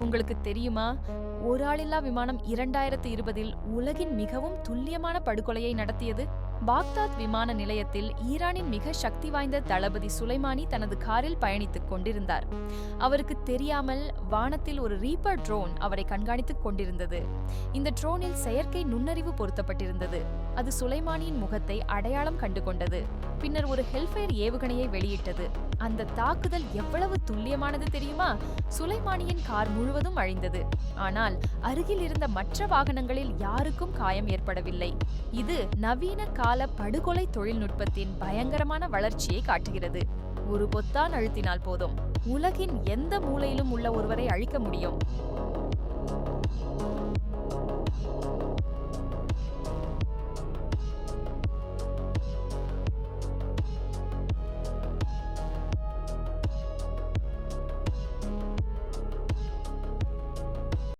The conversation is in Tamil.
உங்களுக்கு தெரியுமா, ஒரு ஆளில்லா விமானம் 2020இல் உலகின் மிகவும் துல்லியமான படுகொலையை நடத்தியது. பாக்தாத் விமான நிலையத்தில் ஈரானின் மிக சக்தி வாய்ந்த தளபதி சுலைமானி தனது காரில் பயணித்துக் கொண்டிருந்தார். அவருக்கு தெரியாமல் வானத்தில் ஒரு ரீப்பர் ட்ரோன் அவரை கண்காணித்துக் கொண்டிருந்தது. இந்த ட்ரோனில் செயற்கை நுண்ணறிவு பொருத்தப்பட்டிருந்தது. அது சுலைமானியின் முகத்தை அடையாளம் கண்டு கொண்டது. பின்னர் ஒரு ஹெல்ஃபயர் ஏவுகணையை வெளியிட்டது. அந்த தாக்குதல் எவ்வளவு துல்லியமானது தெரியுமா? சுலைமானியின் கார் முழுவதும் அழிந்தது. ஆனால் அருகில் இருந்த மற்ற வாகனங்களில் யாருக்கும் காயம் ஏற்படவில்லை. இது நவீன கால படுகொலை தொழில்நுட்பத்தின் பயங்கரமான வளர்ச்சியை காட்டுகிறது. ஒரு பொத்தான் அழுத்தினால் போதும், உலகின் எந்த மூலையிலும் உள்ள ஒருவரை அழிக்க முடியும்.